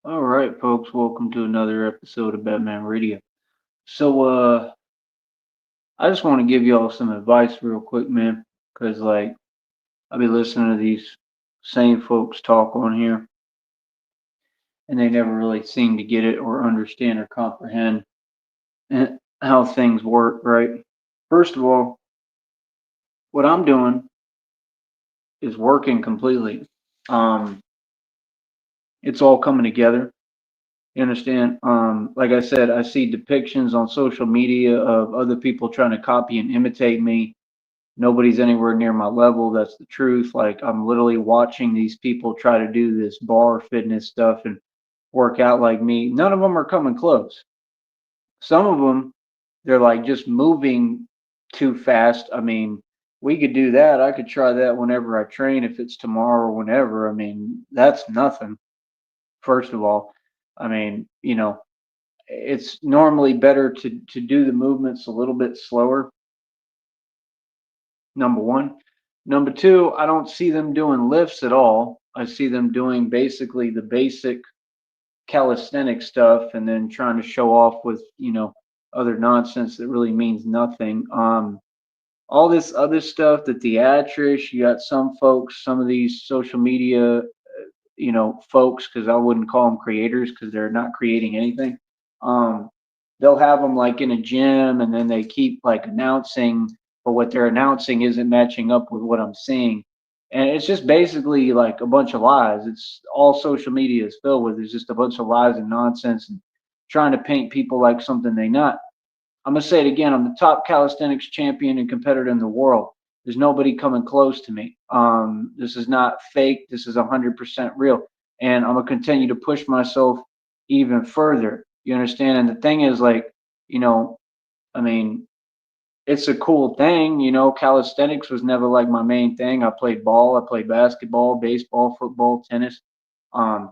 All right, folks, welcome to another episode of Batman Radio. So, I just want to give y'all some advice real quick, man, because I've been listening to these same folks talk on here, and they never really seem to get it or understand or comprehend how things work, right? First of all, what I'm doing is working completely. Um, it's all coming together. You understand? Like I said, I see depictions on social media of other people trying to copy and imitate me. Nobody's anywhere near my level. That's the truth. Like I'm literally watching these people try to do this bar fitness stuff and work out like me. None of them are coming close. Some of them, they're like just moving too fast. I mean, we could do that. I could try that whenever I train, if it's tomorrow or whenever. I mean, that's nothing. First of all, I mean, it's normally better to do the movements a little bit slower. Number one. Number two, I don't see them doing lifts at all. I see them doing basically the basic calisthenic stuff and then trying to show off with, other nonsense that really means nothing. All this other stuff, the theatrics, you got some folks, some of these social media, folks, because I wouldn't call them creators because they're not creating anything. Um, they'll have them like in a gym and then they keep like announcing, but what they're announcing isn't matching up with what I'm seeing. And it's just basically like a bunch of lies. It's all social media is filled with. It's just a bunch of lies and nonsense and trying to paint people like something they not. I'm gonna say it again. I'm the top calisthenics champion and competitor in the world. There's nobody coming close to me. This is not fake. This is 100% real, and I'm gonna continue to push myself even further. You understand? And the thing is, like, you know, I mean, it's a cool thing. Calisthenics was never like my main thing. I played ball. I played basketball, baseball, football, tennis,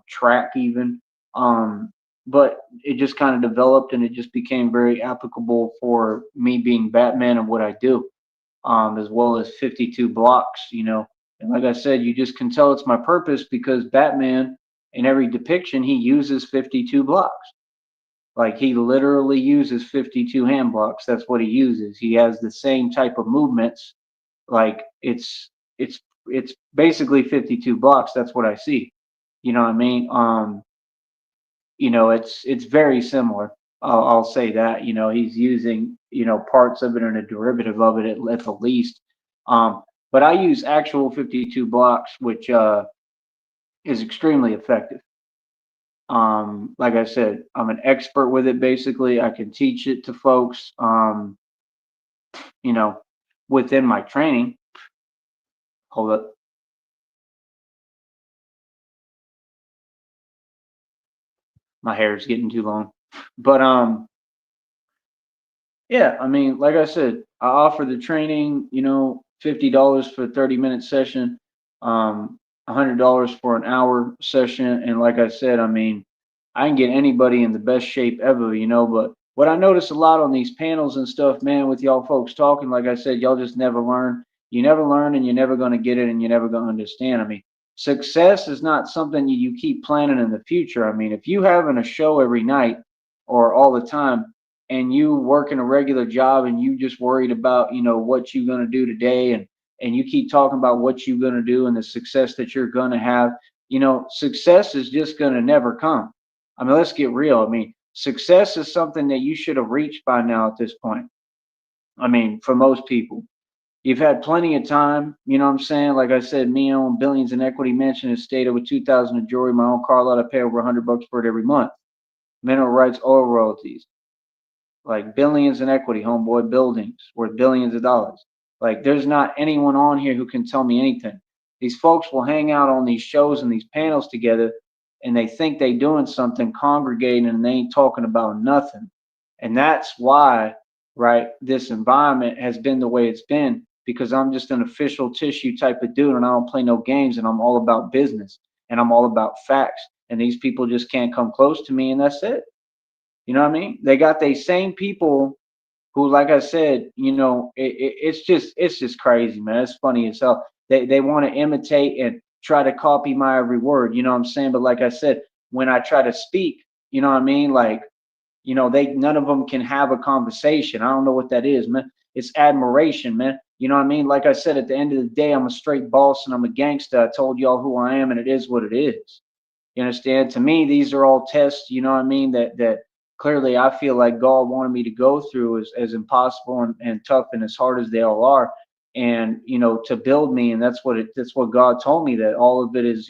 track even. Um, but it just kind of developed and it just became very applicable for me being Batman and what I do, as well as 52 blocks. And like I said, you just can tell it's my purpose because Batman, in every depiction, he uses 52 blocks. Like he literally uses 52 hand blocks. That's what he uses. He has the same type of movements. Like it's basically 52 blocks. That's what I see. You know what I mean? It's very similar. I'll say that. He's using parts of it and a derivative of it at the least. But I use actual 52 blocks, which is extremely effective. Like I said, I'm an expert with it. Basically, I can teach it to folks. You know, within my training. Hold up, my hair is getting too long. But yeah, I mean, like I said, I offer the training, $50 for a 30-minute session, $100 for an hour session. And like I said, I mean, I can get anybody in the best shape ever. But what I notice a lot on these panels and stuff, man, with y'all folks talking, like I said, y'all just never learn. You never learn and you're never going to get it and you're never going to understand. I mean, success is not something you keep planning in the future. I mean, if you having a show every night or all the time, and you working a regular job and you just worried about what you're going to do today and you keep talking about what you're going to do and the success that you're going to have, success is just going to never come. I mean, let's get real. I mean, success is something that you should have reached by now at this point. I mean, for most people, you've had plenty of time. You know what I'm saying? Like I said, me own billions in equity mansion estate over 2,000 of jewelry, my own car lot. I pay over $100 for it every month. Mineral rights, oil royalties, like billions in equity, homeboy, buildings worth billions of dollars. Like there's not anyone on here who can tell me anything. These folks will hang out on these shows and these panels together and they think they doing something congregating and they ain't talking about nothing. And that's why, right, this environment has been the way it's been because I'm just an official tissue type of dude and I don't play no games and I'm all about business and I'm all about facts. And these people just can't come close to me and that's it. You know what I mean? They got these same people who, like I said, it's just crazy, man. It's funny as hell. They want to imitate and try to copy my every word. You know what I'm saying? But like I said, when I try to speak. You know what I mean? Like, they none of them can have a conversation. I don't know what that is, man. It's admiration, man. You know what I mean? Like I said, at the end of the day, I'm a straight boss and I'm a gangster. I told y'all who I am, and it is what it is. You understand? To me, these are all tests, you know what I mean, that clearly I feel like God wanted me to go through, as impossible and tough and as hard as they all are. And, to build me. And that's what God told me, that all of it is,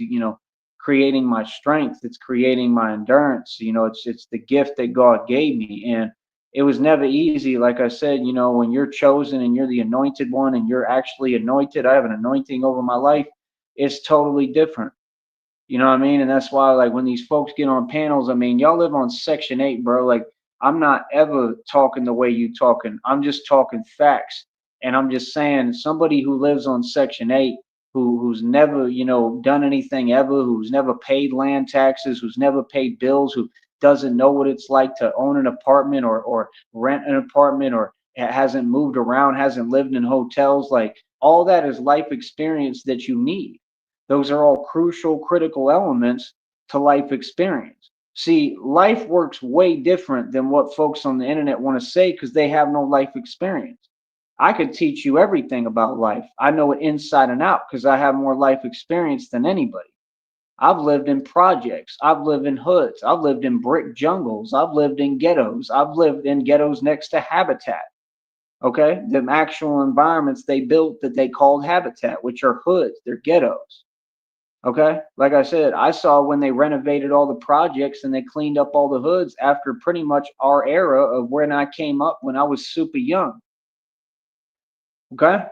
creating my strength. It's creating my endurance. It's the gift that God gave me. And it was never easy. Like I said, when you're chosen and you're the anointed one and you're actually anointed, I have an anointing over my life. It's totally different. You know what I mean? And that's why, like, when these folks get on panels, I mean, y'all live on Section 8, bro. Like, I'm not ever talking the way you talking. I'm just talking facts. And I'm just saying, somebody who lives on Section 8, who's never, done anything ever, who's never paid land taxes, who's never paid bills, who doesn't know what it's like to own an apartment or rent an apartment, or hasn't moved around, hasn't lived in hotels, like, all that is life experience that you need. Those are all crucial, critical elements to life experience. See, life works way different than what folks on the internet want to say because they have no life experience. I could teach you everything about life. I know it inside and out because I have more life experience than anybody. I've lived in projects. I've lived in hoods. I've lived in brick jungles. I've lived in ghettos. I've lived in ghettos next to habitat. Okay. The actual environments they built that they called habitat, which are hoods, they're ghettos. Okay. Like I said, I saw when they renovated all the projects and they cleaned up all the hoods after pretty much our era of when I came up when I was super young. Okay.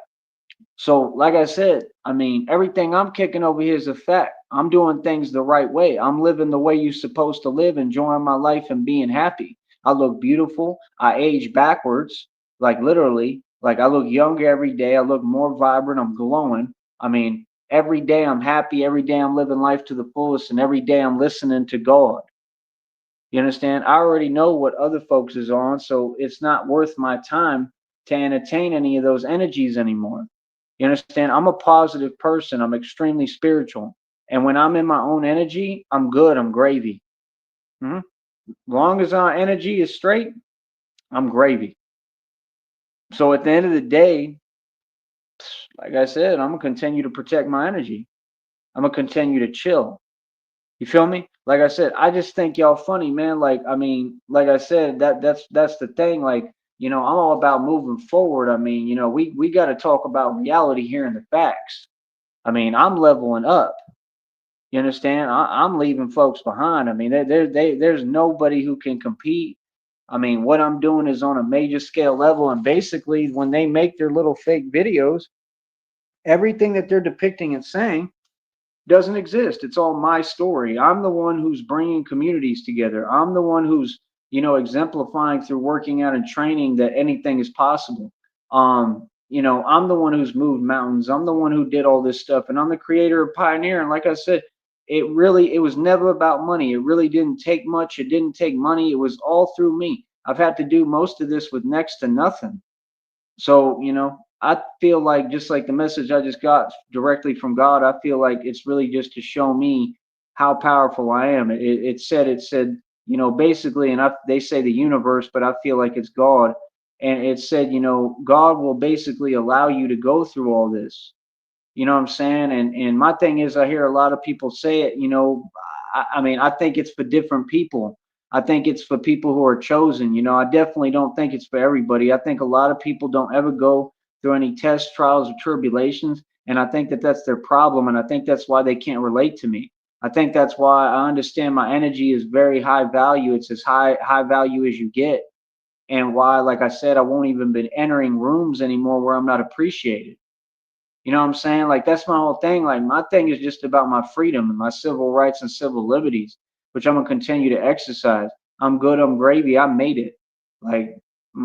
So, like I said, I mean, everything I'm kicking over here is a fact. I'm doing things the right way. I'm living the way you're supposed to live, enjoying my life and being happy. I look beautiful. I age backwards, like literally. Like I look younger every day. I look more vibrant. I'm glowing. I mean, every day I'm happy. Every day I'm living life to the fullest, and every day I'm listening to God. You understand? I already know what other folks is on, so it's not worth my time to entertain any of those energies anymore. You understand? I'm a positive person. I'm extremely spiritual. And when I'm in my own energy, I'm good. I'm gravy. Mhm. Long as our energy is straight, I'm gravy. So at the end of the day, like I said, I'm gonna continue to protect my energy. I'm gonna continue to chill. You feel me? Like I said, I just think y'all funny, man. Like, I mean, like I said, that's the thing. Like, I'm all about moving forward. I mean, we got to talk about reality here and the facts. I mean, I'm leveling up. You understand? I'm leaving folks behind. I mean, there's nobody who can compete. I mean, what I'm doing is on a major scale level, and basically, when they make their little fake videos, everything that they're depicting and saying doesn't exist. It's all my story. I'm the one who's bringing communities together. I'm the one who's, exemplifying through working out and training that anything is possible. I'm the one who's moved mountains. I'm the one who did all this stuff, and I'm the creator and pioneer. And like I said, it was never about money. It really didn't take much. It didn't take money. It was all through me. I've had to do most of this with next to nothing. So, I feel like just like the message I just got directly from God, I feel like it's really just to show me how powerful I am. It said, basically, and they say the universe, but I feel like it's God. And it said, God will basically allow you to go through all this. You know what I'm saying? And my thing is, I hear a lot of people say it. I mean, I think it's for different people. I think it's for people who are chosen. I definitely don't think it's for everybody. I think a lot of people don't ever go through any tests, trials, or tribulations, and I think that that's their problem. And I think that's why they can't relate to me. I think that's why I understand my energy is very high value. It's as high value as you get, and why, like I said, I won't even be entering rooms anymore where I'm not appreciated. You know what I'm saying? Like that's my whole thing. Like my thing is just about my freedom and my civil rights and civil liberties, which I'm gonna continue to exercise. I'm good. I'm gravy. I made it. Like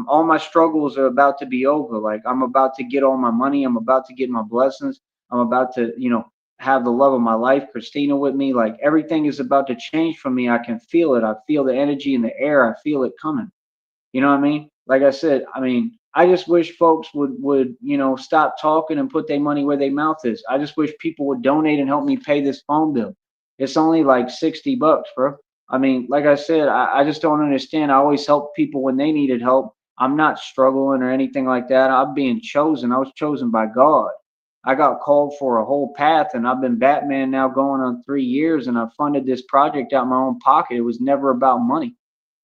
all my struggles are about to be over. Like I'm about to get all my money. I'm about to get my blessings. I'm about to, have the love of my life, Christina, with me. Like everything is about to change for me. I can feel it. I feel the energy in the air. I feel it coming. You know what I mean? Like I said, I mean, I just wish folks would stop talking and put their money where their mouth is. I just wish people would donate and help me pay this phone bill. It's only like $60, bro. I mean, like I said, I just don't understand. I always help people when they needed help. I'm not struggling or anything like that. I'm being chosen. I was chosen by God. I got called for a whole path, and I've been Batman now going on 3 years, and I funded this project out of my own pocket. It was never about money.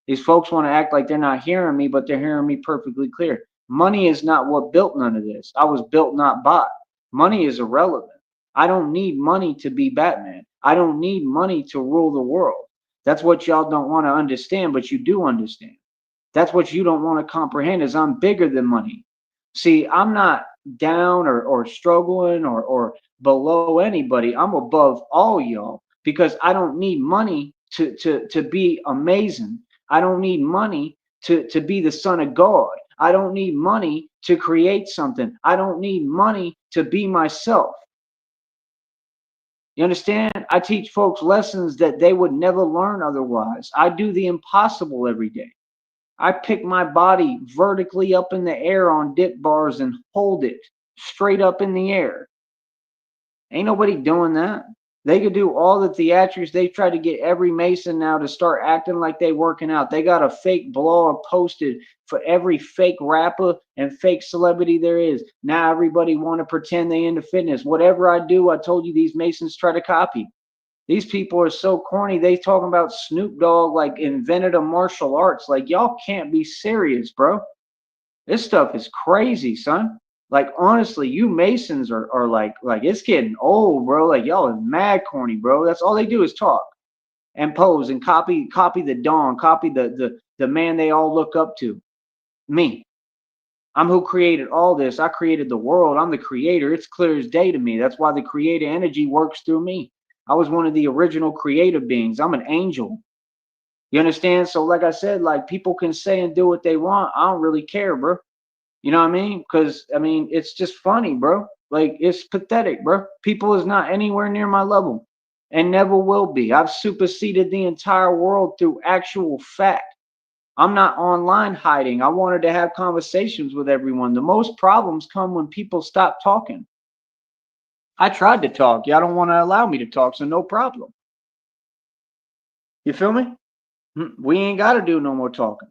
These folks want to act like they're not hearing me, but they're hearing me perfectly clear. Money is not what built none of this. I was built, not bought. Money is irrelevant. I don't need money to be Batman. I don't need money to rule the world. That's what y'all don't want to understand, but you do understand. That's what you don't want to comprehend is I'm bigger than money. See, I'm not down or struggling or below anybody. I'm above all y'all because I don't need money to be amazing. I don't need money to be the son of God. I don't need money to create something. I don't need money to be myself. You understand? I teach folks lessons that they would never learn otherwise. I do the impossible every day. I pick my body vertically up in the air on dip bars and hold it straight up in the air. Ain't nobody doing that. They could do all the theatrics. They try to get every Mason now to start acting like they working out. They got a fake blog posted for every fake rapper and fake celebrity there is. Now everybody want to pretend they into fitness. Whatever I do, I told you these Masons try to copy. These people are so corny. They talking about Snoop Dogg like invented a martial arts. Like y'all can't be serious, bro. This stuff is crazy, son. Like honestly, you Masons are like it's getting old, bro. Like y'all is mad corny, bro. That's all they do is talk and pose and copy the Don, copy the man they all look up to. Me. I'm who created all this. I created the world. I'm the creator. It's clear as day to me. That's why the creator energy works through me. I was one of the original creative beings. I'm an angel. You understand? So, like I said, like people can say and do what they want. I don't really care, bro. You know what I mean? Because I mean, it's just funny, bro. Like it's pathetic, bro. People is not anywhere near my level, and never will be. I've superseded the entire world through actual fact. I'm not online hiding. I wanted to have conversations with everyone. The most problems come when people stop talking. I tried to talk. Y'all don't want to allow me to talk, so no problem. You feel me? We ain't got to do no more talking,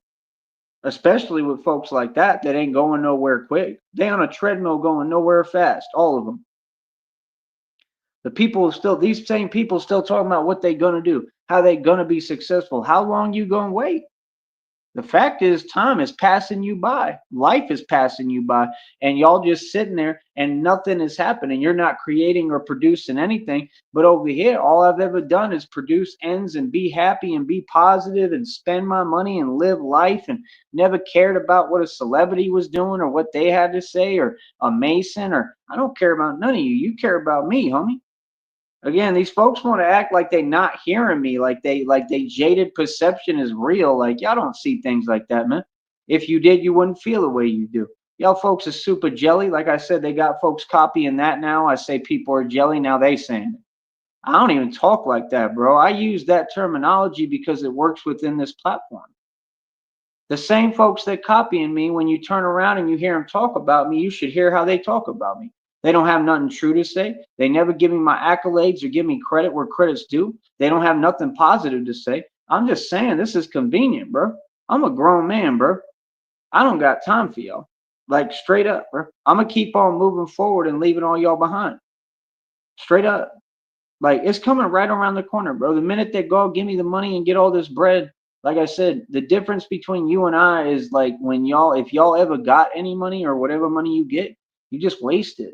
especially with folks like that ain't going nowhere quick. They on a treadmill going nowhere fast, all of them. The people still, these same people still talking about what they gonna do, how they gonna be successful. How long you gonna wait? The fact is, time is passing you by. Life is passing you by, and y'all just sitting there and nothing is happening. You're not creating or producing anything. But over here, all I've ever done is produce ends and be happy and be positive and spend my money and live life and never cared about what a celebrity was doing or what they had to say or a Mason or I don't care about none of you. You care about me, homie. Again, these folks want to act like they not hearing me, like they jaded perception is real. Like y'all don't see things like that, man. If you did, you wouldn't feel the way you do. Y'all folks are super jelly. Like I said, they got folks copying that now. I say people are jelly, now they saying it. I don't even talk like that, bro. I use that terminology because it works within this platform. The same folks that copying me, when you turn around and you hear them talk about me, you should hear how they talk about me. They don't have nothing true to say. They never give me my accolades or give me credit where credit's due. They don't have nothing positive to say. I'm just saying this is convenient, bro. I'm a grown man, bro. I don't got time for y'all. Like straight up, bro. I'm gonna keep on moving forward and leaving all y'all behind. Straight up. Like it's coming right around the corner, bro. The minute they go give me the money and get all this bread, like I said, the difference between you and I is like when y'all, if y'all ever got any money or whatever money you get, you just waste it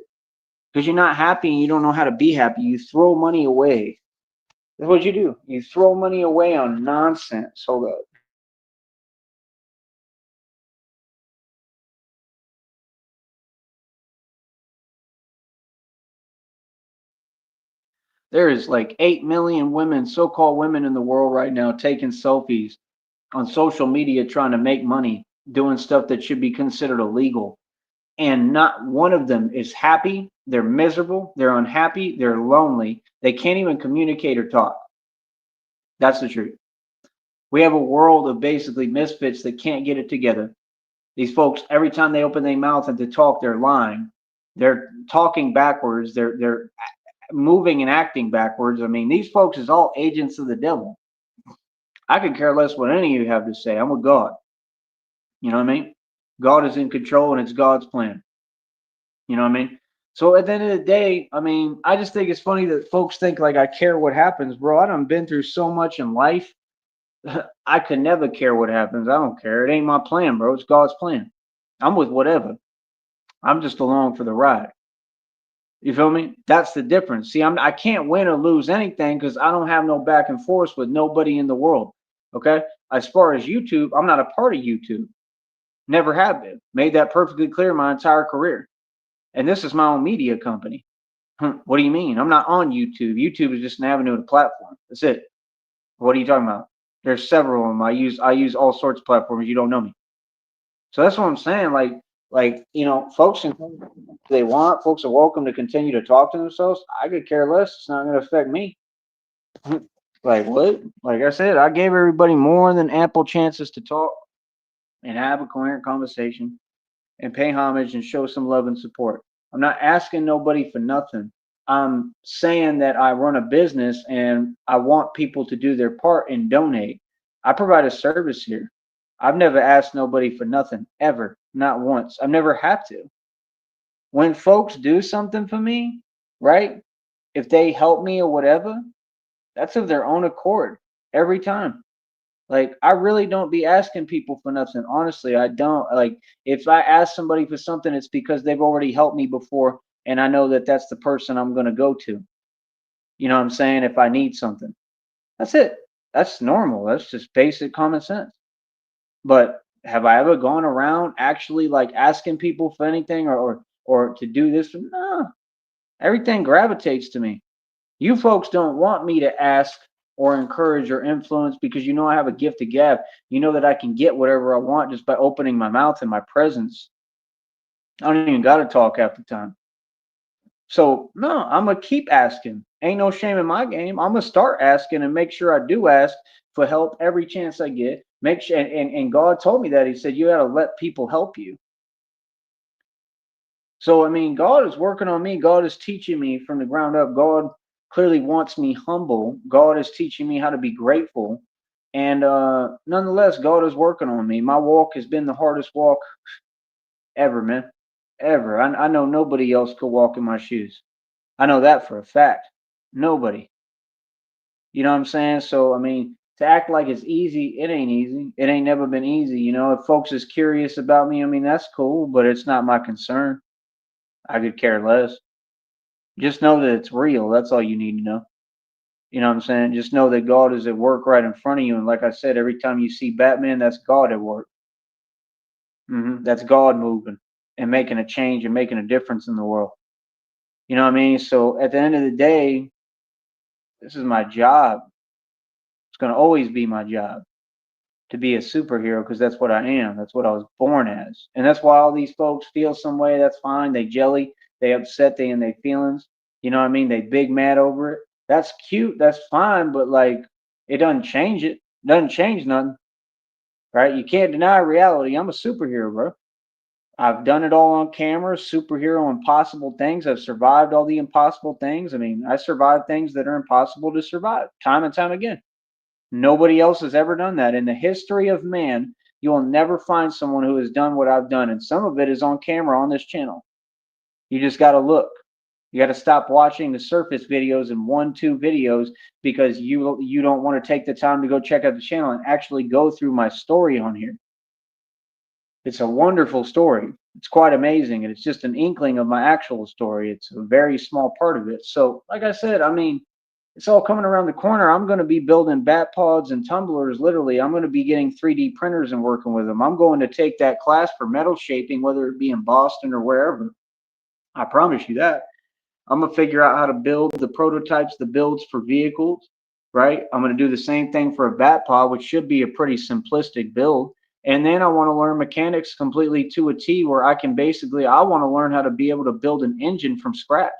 because you're not happy and you don't know how to be happy. You throw money away. That's what you do. You throw money away on nonsense. Hold up. There is like 8 million women, so-called women in the world right now taking selfies on social media trying to make money doing stuff that should be considered illegal. And not one of them is happy. They're miserable. They're unhappy. They're lonely. They can't even communicate or talk. That's the truth. We have a world of basically misfits that can't get it together. These folks, every time they open their mouth and to talk, they're lying. They're talking backwards. They're moving and acting backwards. I mean, these folks is all agents of the devil. I could care less what any of you have to say. I'm with God. You know what I mean? God is in control and it's God's plan. You know what I mean? So at the end of the day, I mean, I just think it's funny that folks think like I care what happens, bro. I done been through so much in life. I could never care what happens. I don't care. It ain't my plan, bro. It's God's plan. I'm with whatever. I'm just along for the ride. You feel me? That's the difference. See, I can't win or lose anything because I don't have no back and forth with nobody in the world. Okay. As far as YouTube, I'm not a part of YouTube. Never have been. Made that perfectly clear my entire career. And this is my own media company. What do you mean? I'm not on YouTube. YouTube is just an avenue to platform. That's it. What are you talking about? There's several of them. I use all sorts of platforms. You don't know me. So that's what I'm saying. Folks can come if they want. Folks are welcome to continue to talk to themselves. I could care less. It's not going to affect me. Like what? Like I said, I gave everybody more than ample chances to talk and have a coherent conversation and pay homage and show some love and support. I'm not asking nobody for nothing. I'm saying that I run a business and I want people to do their part and donate. I provide a service here. I've never asked nobody for nothing ever, not once. I've never had to. When folks do something for me, right? If they help me or whatever, that's of their own accord every time. Like I really don't be asking people for nothing. Honestly, I don't. Like if I ask somebody for something, it's because they've already helped me before and I know that that's the person I'm going to go to. You know what I'm saying? If I need something. That's it. That's normal. That's just basic common sense. But have I ever gone around actually like asking people for anything or to do this? No. Everything gravitates to me. You folks don't want me to ask or encourage or influence because you know I have a gift of gab. You know that I can get whatever I want just by opening my mouth and my presence. I don't even got to talk half the time. So, no, I'm going to keep asking. Ain't no shame in my game. I'm going to start asking and make sure I do ask for help every chance I get. Make sure, and God told me that. He said, you got to let people help you. So, I mean, God is working on me. God is teaching me from the ground up. God clearly wants me humble. God is teaching me how to be grateful. And nonetheless, God is working on me. My walk has been the hardest walk ever, man. Ever. I know nobody else could walk in my shoes. I know that for a fact. Nobody. You know what I'm saying? So, I mean, to act like it's easy, it ain't easy. It ain't never been easy. You know, if folks is curious about me, I mean, that's cool, but it's not my concern. I could care less. Just know that it's real. That's all you need to know. You know what I'm saying? Just know that God is at work right in front of you. And like I said, every time you see Batman, that's God at work. That's God moving and making a change and making a difference in the world. You know what I mean? So at the end of the day, this is my job. It's going to always be my job to be a superhero because that's what I am. That's what I was born as. And that's why all these folks feel some way. That's fine. They jelly, they upset, they in their feelings. You know what I mean? They big mad over it. That's cute. That's fine. But like, it doesn't change it. Doesn't change nothing. Right? You can't deny reality. I'm a superhero, bro. I've done it all on camera, superhero impossible things. I've survived all the impossible things. I mean, I survived things that are impossible to survive time and time again. Nobody else has ever done that. In the history of man, you will never find someone who has done what I've done. And some of it is on camera on this channel. You just got to look. You got to stop watching the surface videos and 1-2 videos because you don't want to take the time to go check out the channel and actually go through my story on here. It's a wonderful story. It's quite amazing. And it's just an inkling of my actual story. It's a very small part of it. So, like I said, I mean, it's all coming around the corner. I'm going to be building Batpods and Tumblers. Literally, I'm going to be getting 3D printers and working with them. I'm going to take that class for metal shaping, whether it be in Boston or wherever. I promise you that. I'm going to figure out how to build the prototypes, the builds for vehicles, right? I'm going to do the same thing for a Batpod, which should be a pretty simplistic build. And then I want to learn mechanics completely to a T where I can basically, I want to learn how to be able to build an engine from scratch.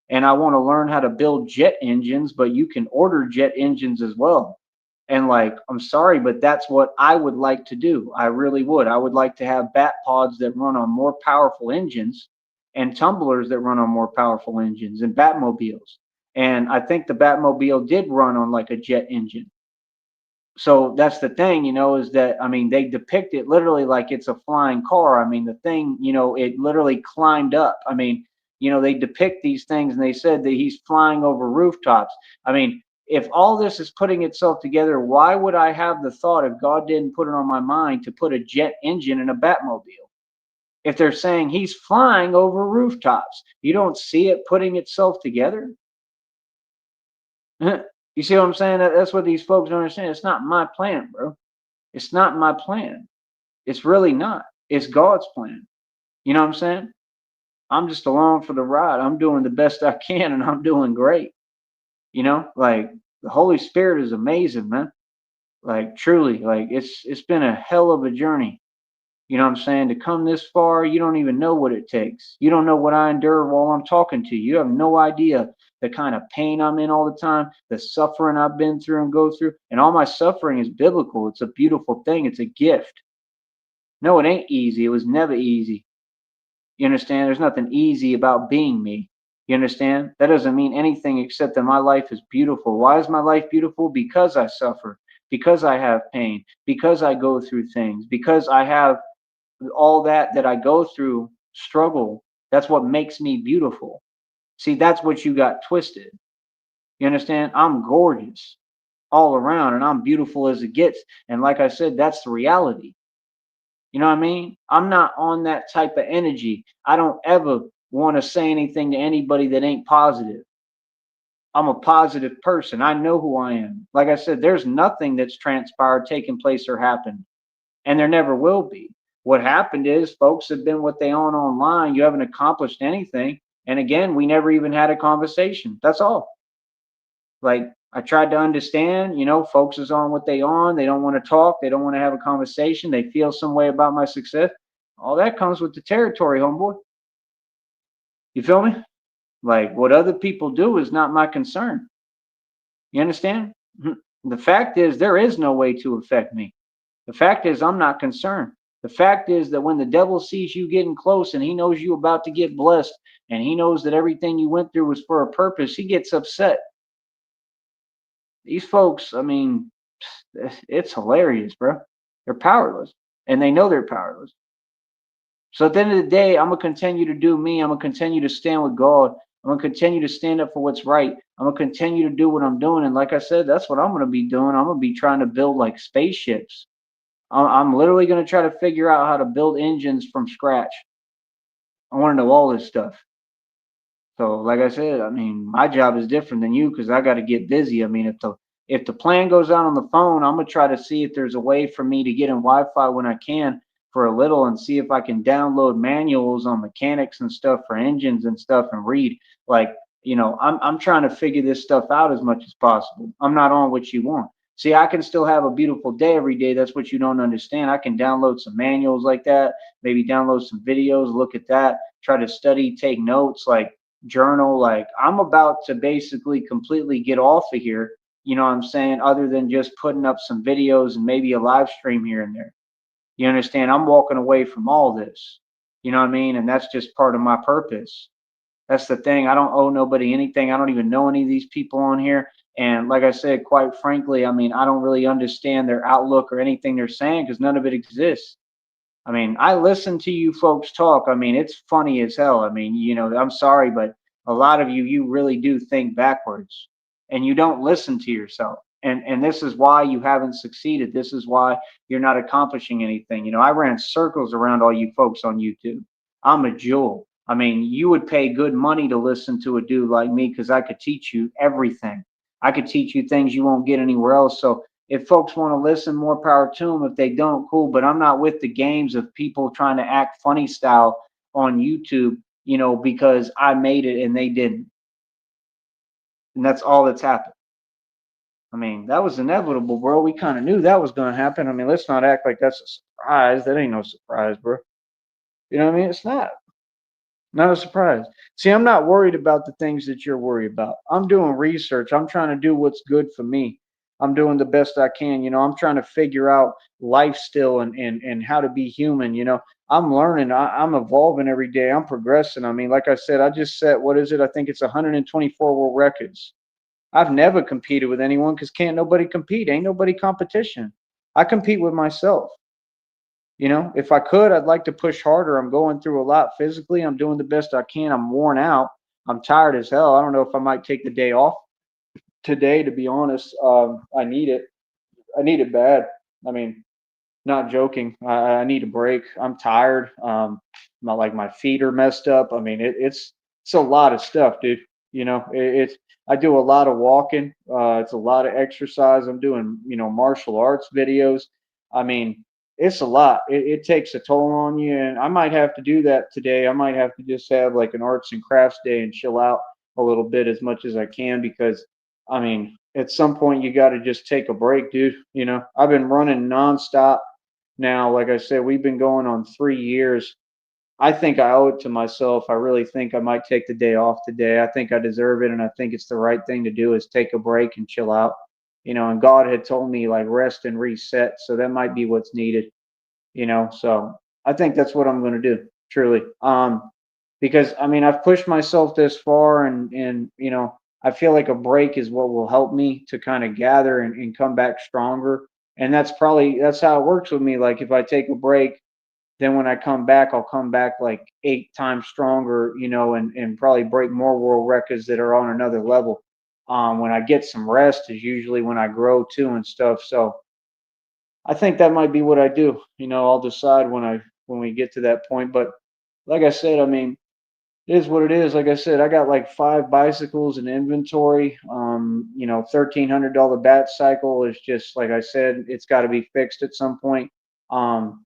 And I want to learn how to build jet engines, but you can order jet engines as well. And like, I'm sorry, but that's what I would like to do. I really would. I would like to have bat pods that run on more powerful engines and tumblers that run on more powerful engines and Batmobiles. And I think the Batmobile did run on like a jet engine. So that's the thing, is that, I mean, they depict it literally like it's a flying car. I mean, the thing, it literally climbed up. I mean, they depict these things and they said that he's flying over rooftops. I mean, if all this is putting itself together, why would I have the thought, if God didn't put it on my mind, to put a jet engine in a Batmobile? If they're saying he's flying over rooftops, you don't see it putting itself together? You see what I'm saying? That's what these folks don't understand. It's not my plan, bro. It's not my plan. It's really not. It's God's plan. You know what I'm saying? I'm just along for the ride. I'm doing the best I can and I'm doing great. Like the Holy Spirit is amazing, man. Like truly, like it's been a hell of a journey. You know what I'm saying? To come this far, you don't even know what it takes. You don't know what I endure while I'm talking to you. You have no idea the kind of pain I'm in all the time, the suffering I've been through and go through. And all my suffering is biblical. It's a beautiful thing. It's a gift. No, it ain't easy. It was never easy. You understand? There's nothing easy about being me. You understand? That doesn't mean anything except that my life is beautiful. Why is my life beautiful? Because I suffer, because I have pain, because I go through things, because I have all that I go through, struggle. That's what makes me beautiful. See, that's what you got twisted. You understand? I'm gorgeous all around and I'm beautiful as it gets. And like I said, that's the reality. You know what I mean? I'm not on that type of energy. I don't ever want to say anything to anybody that ain't positive. I'm a positive person. I know who I am. Like I said, there's nothing that's transpired, taken place, or happened, and there never will be. What happened is folks have been what they own online. You haven't accomplished anything. And again, we never even had a conversation. That's all. Like I tried to understand, folks is on what they on. They don't want to talk. They don't want to have a conversation. They feel some way about my success. All that comes with the territory, homeboy. You feel me? Like what other people do is not my concern. You understand? The fact is, there is no way to affect me. The fact is, I'm not concerned. The fact is that when the devil sees you getting close and he knows you about to get blessed and he knows that everything you went through was for a purpose, he gets upset. These folks, I mean, it's hilarious, bro. They're powerless and they know they're powerless. So at the end of the day, I'm going to continue to do me. I'm going to continue to stand with God. I'm going to continue to stand up for what's right. I'm going to continue to do what I'm doing. And like I said, that's what I'm going to be doing. I'm going to be trying to build like spaceships. I'm literally going to try to figure out how to build engines from scratch. I want to know all this stuff. So, like I said, I mean, my job is different than you because I got to get busy. I mean, if the plan goes out on the phone, I'm gonna try to see if there's a way for me to get in Wi-Fi when I can for a little and see if I can download manuals on mechanics and stuff for engines and stuff and read. Like, I'm trying to figure this stuff out as much as possible. I'm not on what you want. See, I can still have a beautiful day every day. That's what you don't understand. I can download some manuals like that, maybe download some videos, look at that, try to study, take notes, like journal. Like I'm about to basically completely get off of here, you know what I'm saying, other than just putting up some videos and maybe a live stream here and there. You understand? I'm walking away from all this. You know what I mean? And that's just part of my purpose. That's the thing. I don't owe nobody anything. I don't even know any of these people on here. And like I said, quite frankly, I mean, I don't really understand their outlook or anything they're saying because none of it exists. I mean, I listen to you folks talk. I mean, it's funny as hell. I mean, I'm sorry, but a lot of you really do think backwards and you don't listen to yourself. And this is why you haven't succeeded. This is why you're not accomplishing anything. I ran circles around all you folks on YouTube. I'm a jewel. I mean, you would pay good money to listen to a dude like me because I could teach you everything. I could teach you things you won't get anywhere else. So if folks want to listen, more power to them. If they don't, cool. But I'm not with the games of people trying to act funny style on YouTube, because I made it and they didn't. And that's all that's happened. I mean, that was inevitable, bro. We kind of knew that was going to happen. I mean, let's not act like that's a surprise. That ain't no surprise, bro. You know what I mean? It's not a surprise. See, I'm not worried about the things that you're worried about. I'm doing research. I'm trying to do what's good for me. I'm doing the best I can. I'm trying to figure out life still, and how to be human. I'm learning. I'm evolving every day. I'm progressing. I mean, like I said, I just set, what is it? I think it's 124 world records. I've never competed with anyone because can't nobody compete. Ain't nobody competition. I compete with myself. If I could, I'd like to push harder. I'm going through a lot physically. I'm doing the best I can. I'm worn out. I'm tired as hell. I don't know if I might take the day off today, to be honest. I need it. I need it bad. I mean, not joking. I need a break. I'm tired. My feet are messed up. I mean, it's a lot of stuff, dude. It's I do a lot of walking. It's a lot of exercise. I'm doing martial arts videos. I mean, it's a lot. It takes a toll on you, and I might have to do that today. I might have to just have like an arts and crafts day and chill out a little bit as much as I can because I mean, at some point you got to just take a break, dude. I've been running nonstop now. Like I said, we've been going on 3 years. I think I owe it to myself. I really think I might take the day off today. I think I deserve it, and I think it's the right thing to do is take a break and chill out. And God had told me like rest and reset, so that might be what's needed. So I think that's what I'm going to do, truly. Because I mean, I've pushed myself this far, and I feel like a break is what will help me to kind of gather and come back stronger. And that's how it works with me. Like if I take a break, then when I come back, I'll come back like 8 times stronger, and probably break more world records that are on another level. When I get some rest is usually when I grow too and stuff. So I think that might be what I do. I'll decide when we get to that point. But like I said, I mean, it is what it is. Like I said, I got like 5 bicycles in inventory. $1,300 bat cycle is just like I said, it's got to be fixed at some point. Um,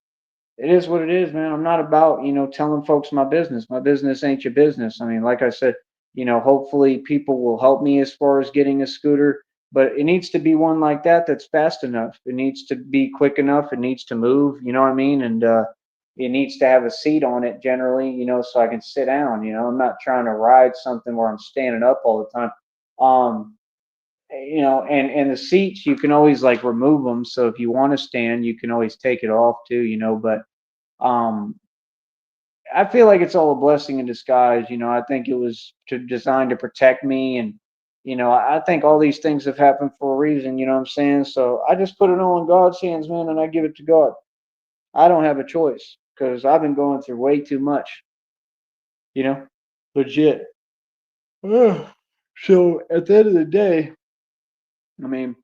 it is what it is, man. I'm not about, telling folks my business. My business ain't your business. I mean, like I said, hopefully people will help me as far as getting a scooter, but it needs to be one like that that's fast enough. It needs to be quick enough. It needs to move, you know what I mean? And it needs to have a seat on it generally, so I can sit down. I'm not trying to ride something where I'm standing up all the time. And the seats you can always like remove them. So if you want to stand, you can always take it off too, but um, I feel like it's all a blessing in disguise. I think it was designed to protect me, and I think all these things have happened for a reason. You know what I'm saying? So I just put it all in God's hands, man, and I give it to God. I don't have a choice because I've been going through way too much. You know, legit. Ugh. So at the end of the day, I mean,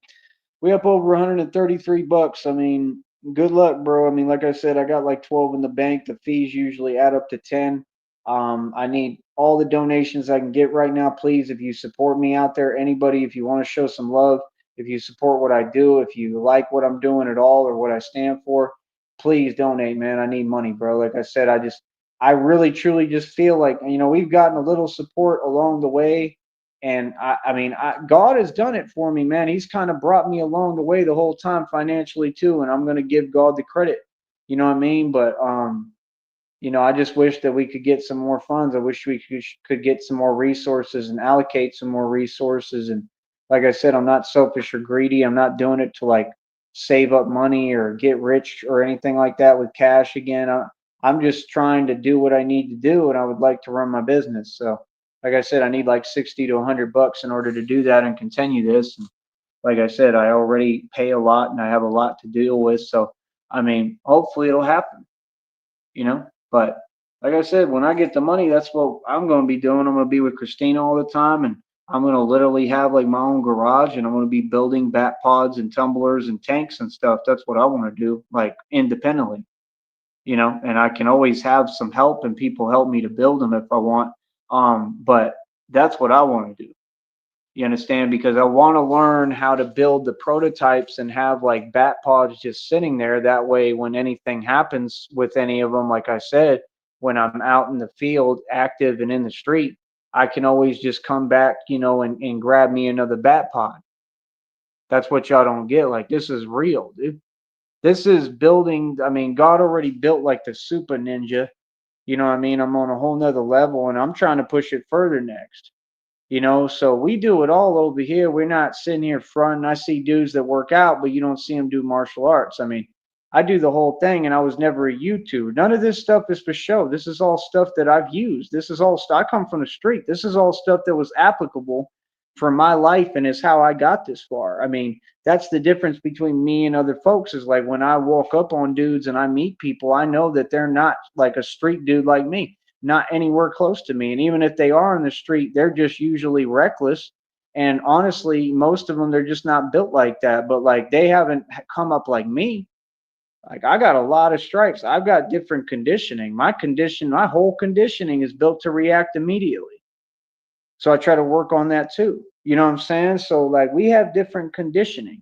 we up over 133 bucks. I mean, good luck, bro. I mean, like I said, I got like 12 in the bank. The fees usually add up to 10. I need all the donations I can get right now, please. If you support me out there, anybody, if you want to show some love, if you support what I do, if you like what I'm doing at all or what I stand for, please donate, man. I need money, bro. Like I said, I really truly just feel like, we've gotten a little support along the way, and I mean, God has done it for me, man. He's kind of brought me along the way the whole time financially too, and I'm going to give God the credit. You know what I mean? But I just wish that we could get some more funds. I wish we could get some more resources and allocate some more resources. And like I said, I'm not selfish or greedy. I'm not doing it to like save up money or get rich or anything like that with cash again. I'm just trying to do what I need to do, and I would like to run my business. So, like I said, I need like 60 to 100 bucks in order to do that and continue this. And like I said, I already pay a lot and I have a lot to deal with. So, I mean, hopefully it'll happen you know. But like I said, when I get the money, that's what I'm going to be doing. I'm going to be with Christina all the time, and I'm going to literally have like my own garage, and I'm going to be building Batpods and tumblers and tanks and stuff. That's what I want to do, like independently, And I can always have some help, and people help me to build them if I want. But that's what I want to do. You understand? Because I want to learn how to build the prototypes and have like bat pods just sitting there. That way, when anything happens with any of them, like I said, when I'm out in the field, active and in the street, I can always just come back, and grab me another bat pod. That's what y'all don't get. Like, this is real, dude. This is building. I mean, God already built like the super ninja. You know what I mean? I'm on a whole nother level, and I'm trying to push it further next. So we do it all over here. We're not sitting here fronting. I see dudes that work out, but you don't see them do martial arts. I mean, I do the whole thing, and I was never a YouTuber. None of this stuff is for show. This is all stuff that I've used. This is all I come from the street. This is all stuff that was applicable for my life, and is how I got this far. I mean, that's the difference between me and other folks. Is like when I walk up on dudes and I meet people, I know that they're not like a street dude like me, not anywhere close to me. And even if they are in the street, they're just usually reckless. And honestly, most of them, they're just not built like that. But like they haven't come up like me. Like I got a lot of stripes. I've got different conditioning. My whole conditioning is built to react immediately. So I try to work on that too. You know what I'm saying? So like we have different conditioning,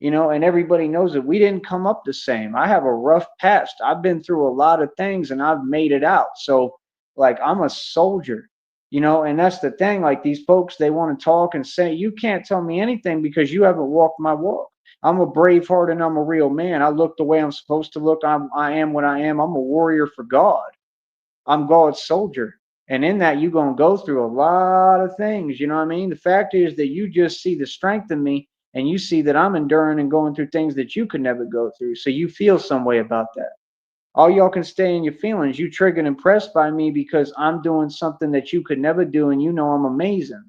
and everybody knows it. We didn't come up the same. I have a rough past. I've been through a lot of things and I've made it out. So, like, I'm a soldier, and that's the thing. Like, these folks, they want to talk and say, you can't tell me anything because you haven't walked my walk. I'm a brave heart and I'm a real man. I look the way I'm supposed to look. I am what I am. I'm a warrior for God. I'm God's soldier. And in that, you're going to go through a lot of things. You know what I mean? The fact is that you just see the strength in me and you see that I'm enduring and going through things that you could never go through. So you feel some way about that. All y'all can stay in your feelings. You triggered and impressed by me because I'm doing something that you could never do. And you know I'm amazing.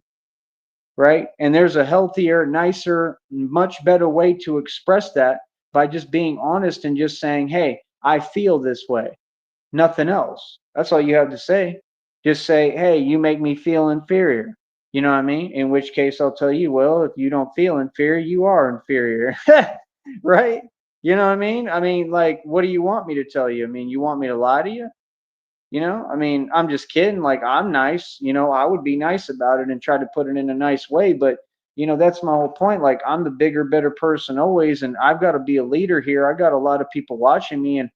Right. And there's a healthier, nicer, much better way to express that by just being honest and just saying, hey, I feel this way. Nothing else. That's all you have to say. Just say, hey, you make me feel inferior. You know what I mean? In which case I'll tell you, well, if you don't feel inferior, you are inferior. Right? You know what I mean? I mean, like, what do you want me to tell you? I mean, you want me to lie to you? I mean, I'm just kidding. Like, I'm nice. I would be nice about it and try to put it in a nice way. But, that's my whole point. Like, I'm the bigger, better person always. And I've got to be a leader here. I got a lot of people watching me. And,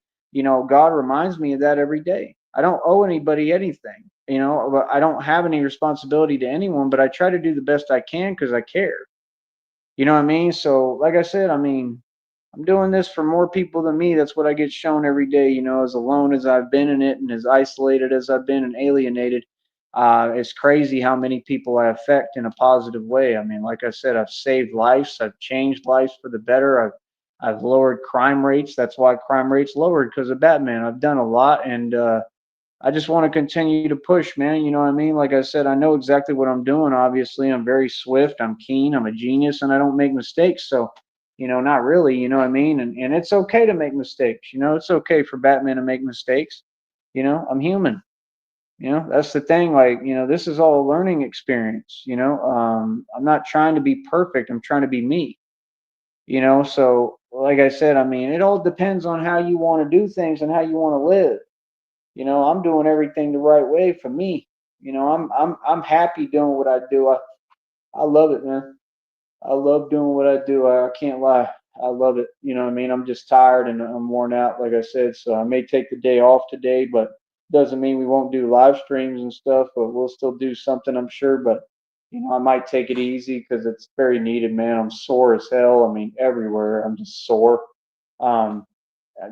God reminds me of that every day. I don't owe anybody anything. I don't have any responsibility to anyone, but I try to do the best I can because I care. You know what I mean? So, like I said, I mean, I'm doing this for more people than me. That's what I get shown every day, as alone as I've been in it and as isolated as I've been and alienated. It's crazy how many people I affect in a positive way. I mean, like I said, I've saved lives, I've changed lives for the better. I've lowered crime rates. That's why crime rates lowered because of Batman. I've done a lot, and I just want to continue to push, man. You know what I mean? Like I said, I know exactly what I'm doing. Obviously, I'm very swift. I'm keen. I'm a genius, and I don't make mistakes. So, not really. You know what I mean? And it's okay to make mistakes. It's okay for Batman to make mistakes. I'm human. That's the thing. Like, this is all a learning experience. I'm not trying to be perfect. I'm trying to be me. So like I said, I mean, it all depends on how you want to do things and how you want to live. I'm doing everything the right way for me. I'm happy doing what I do. I love it, man. I love doing what I do. I can't lie. I love it. You know what I mean? I'm just tired and I'm worn out, like I said. So I may take the day off today, but doesn't mean we won't do live streams and stuff, but we'll still do something, I'm sure. But I might take it easy because it's very needed, man. I'm sore as hell. I mean, everywhere. I'm just sore. Um,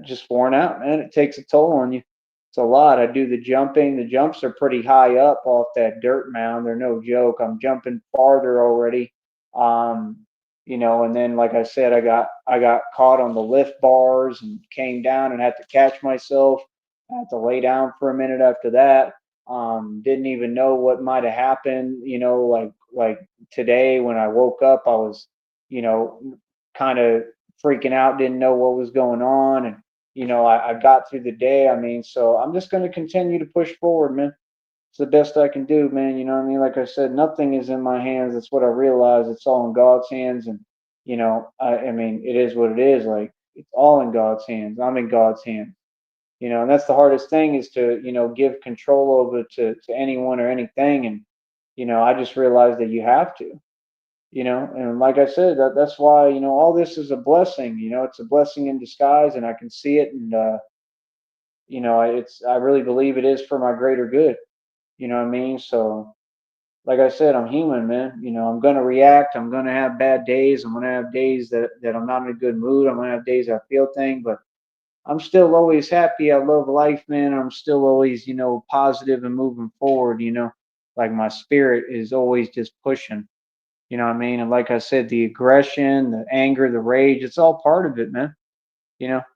just worn out, man. It takes a toll on you. It's a lot. I do the jumping. The jumps are pretty high up off that dirt mound. They're no joke. I'm jumping farther already. Um, and then like I said, I got caught on the lift bars and came down and had to catch myself. I had to lay down for a minute after that. Didn't even know what might have happened. Like today when I woke up, I was, kind of freaking out, didn't know what was going on. And, I got through the day. I mean, so I'm just going to continue to push forward, man. It's the best I can do, man. You know what I mean? Like I said, nothing is in my hands. That's what I realized. It's all in God's hands. And, I mean, it is what it is. Like, it's all in God's hands. I'm in God's hands. And that's the hardest thing is to, give control over to anyone or anything. And, I just realized that you have to, and like I said, that's why, all this is a blessing. It's a blessing in disguise, and I can see it. And I really believe it is for my greater good. You know what I mean? So like I said, I'm human, man. I'm gonna react. I'm gonna have bad days. I'm gonna have days that I'm not in a good mood. I'm gonna have days I feel things, but I'm still always happy. I love life, man. I'm still always, positive and moving forward. Like my spirit is always just pushing. You know what I mean? And like I said, the aggression, the anger, the rage, it's all part of it, man.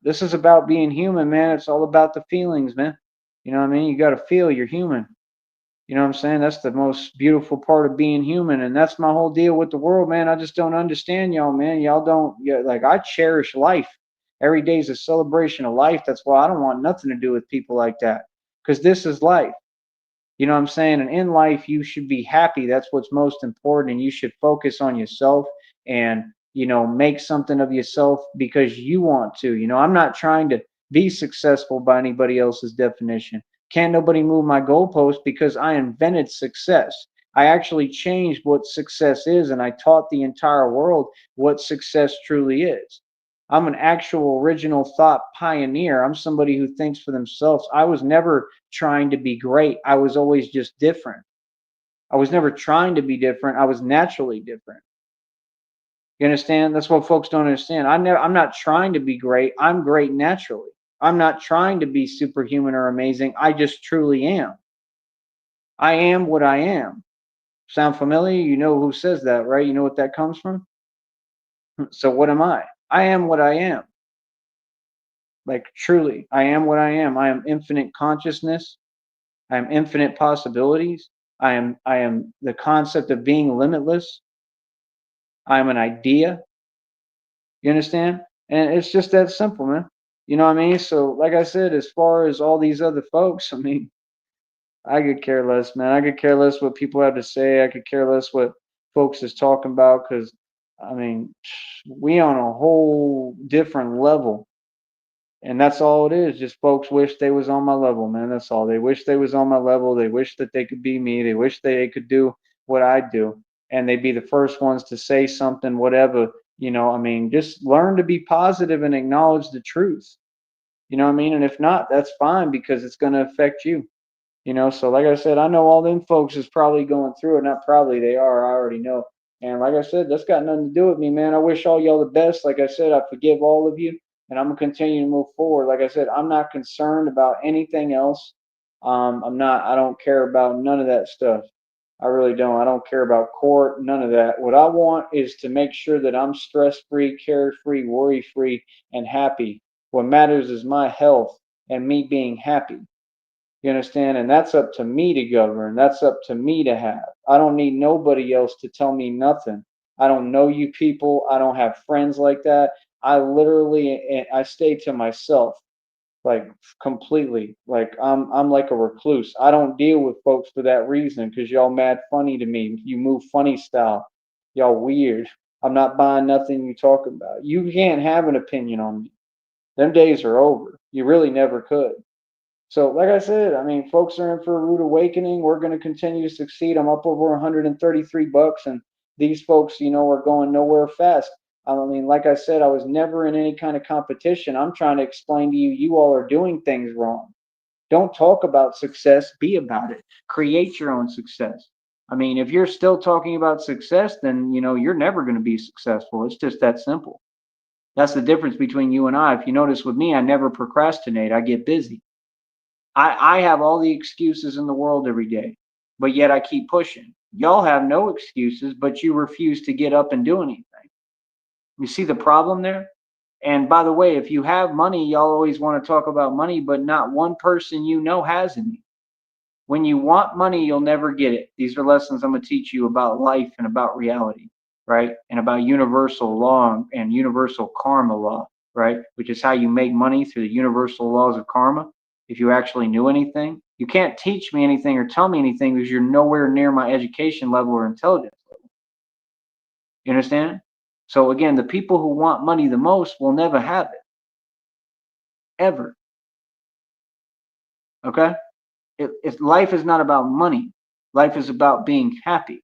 This is about being human, man. It's all about the feelings, man. You know what I mean? You got to feel you're human. You know what I'm saying? That's the most beautiful part of being human. And that's my whole deal with the world, man. I just don't understand y'all, man. Y'all don't, yeah, like, I cherish life. Every day is a celebration of life. That's why I don't want nothing to do with people like that. Because this is life. You know what I'm saying? And in life, you should be happy. That's what's most important. And you should focus on yourself and, make something of yourself because you want to. I'm not trying to be successful by anybody else's definition. Can't nobody move my goalpost because I invented success. I actually changed what success is and I taught the entire world what success truly is. I'm an actual original thought pioneer. I'm somebody who thinks for themselves. I was never trying to be great. I was always just different. I was never trying to be different. I was naturally different. You understand? That's what folks don't understand. I'm not trying to be great. I'm great naturally. I'm not trying to be superhuman or amazing. I just truly am. I am what I am. Sound familiar? You know who says that, right? You know what that comes from? So what am I? I am what I am. Like truly, I am what I am. I am infinite consciousness. I am infinite possibilities. I am the concept of being limitless. I am an idea. You understand? And it's just that simple, man. You know what I mean? So, like I said, as far as all these other folks, I mean, I could care less, man. I could care less what people have to say. I could care less what folks is talking about because, I mean, we on a whole different level. And that's all it is. Just folks wish they was on my level, man. That's all. They wish they was on my level. They wish that they could be me. They wish they could do what I do. And they'd be the first ones to say something, whatever. I mean, just learn to be positive and acknowledge the truth. You know what I mean? And if not, that's fine because it's going to affect you. So like I said, I know all them folks is probably going through it. Not probably, they are. I already know. And like I said, that's got nothing to do with me, man. I wish all y'all the best. Like I said, I forgive all of you, and I'm gonna continue to move forward. Like I said, I'm not concerned about anything else. I'm not. I don't care about none of that stuff. I really don't. I don't care about court, none of that. What I want is to make sure that I'm stress free, carefree, worry free, and happy. What matters is my health and me being happy. You understand? And that's up to me to govern. That's up to me to have. I don't need nobody else to tell me nothing. I don't know you people. I don't have friends like that. I literally I stay to myself like completely. Like I'm like a recluse. I don't deal with folks for that reason because y'all mad funny to me. You move funny style. Y'all weird. I'm not buying nothing you talk about. You can't have an opinion on me. Them days are over. You really never could. So, like I said, I mean, folks are in for a rude awakening. We're going to continue to succeed. I'm up over 133 bucks, and these folks, are going nowhere fast. I mean, like I said, I was never in any kind of competition. I'm trying to explain to you, you all are doing things wrong. Don't talk about success, be about it. Create your own success. I mean, if you're still talking about success, then, you're never going to be successful. It's just that simple. That's the difference between you and I. If you notice with me, I never procrastinate, I get busy. I have all the excuses in the world every day, but yet I keep pushing. Y'all have no excuses, but you refuse to get up and do anything. You see the problem there? And by the way, if you have money, y'all always want to talk about money, but not one person has any. When you want money, you'll never get it. These are lessons I'm going to teach you about life and about reality, right? And about universal law and universal karma law, right? Which is how you make money through the universal laws of karma. If you actually knew anything, you can't teach me anything or tell me anything because you're nowhere near my education level or intelligence level. You understand? So again, the people who want money the most will never have it, ever. Okay? Life is not about money. Life is about being happy.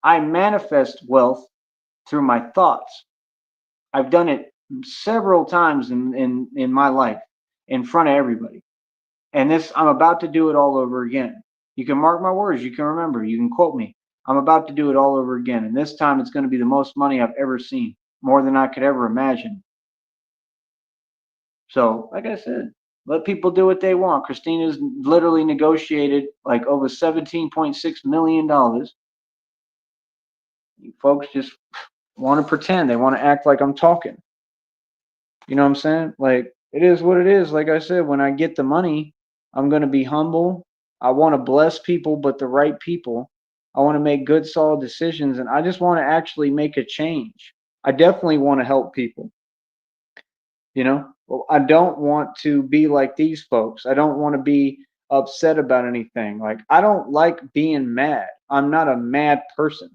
I manifest wealth through my thoughts. I've done it several times in my life in front of everybody. And I'm about to do it all over again. You can mark my words. You can remember. You can quote me. I'm about to do it all over again. And this time it's going to be the most money I've ever seen, more than I could ever imagine. So, like I said, Let people do what they want. Christina's literally negotiated like over $17.6 million. You folks just want to pretend. They want to act like I'm talking. You know what I'm saying? Like, it is what it is. Like I said, when I get the money, I'm going to be humble. I want to bless people, but the right people. I want to make good, solid decisions, and I just want to actually make a change. I definitely want to help people. You know, well, I don't want to be like these folks. I don't want to be upset about anything. Like, I don't like being mad. I'm not a mad person.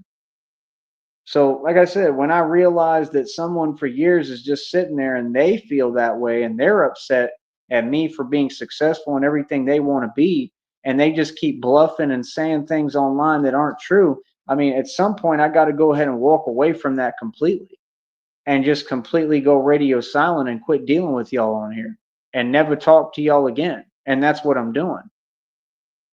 So, like I said, when I realize that someone for years is just sitting there and they feel that way and they're upset at me for being successful and everything they want to be, and they just keep bluffing and saying things online that aren't true. I mean, at some point, I got to go ahead and walk away from that completely and just completely go radio silent and quit dealing with y'all on here and never talk to y'all again. And that's what I'm doing.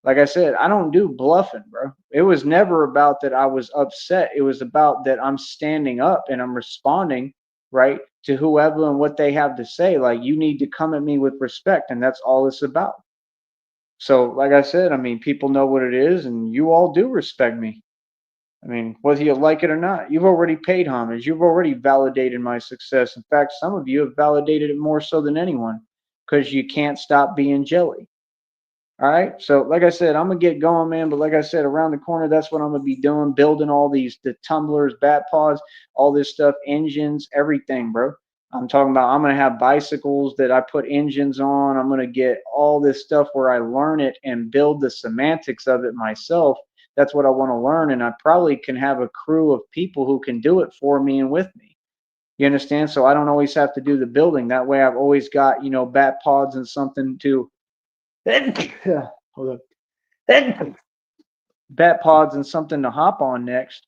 Like I said, I don't do bluffing, bro. It was never about that I was upset. It was about that I'm standing up and I'm responding, right, to whoever and what they have to say. Like, you need to come at me with respect, and that's all it's about. So, like I said, I mean, people know what it is, and you all do respect me. I mean, whether you like it or not, you've already paid homage. You've already validated my success. In fact, some of you have validated it more so than anyone because you can't stop being jelly. All right. So, like I said, I'm gonna get going, man. But like I said, around the corner, that's what I'm gonna be doing, building all the tumblers, Batpods, all this stuff, engines, everything, bro. I'm talking about I'm gonna have bicycles that I put engines on. I'm gonna get all this stuff where I learn it and build the semantics of it myself. That's what I want to learn, and I probably can have a crew of people who can do it for me and with me. You understand? So I don't always have to do the building. That way, I've always got Batpods and something to hold up. Bat pods and something to hop on next,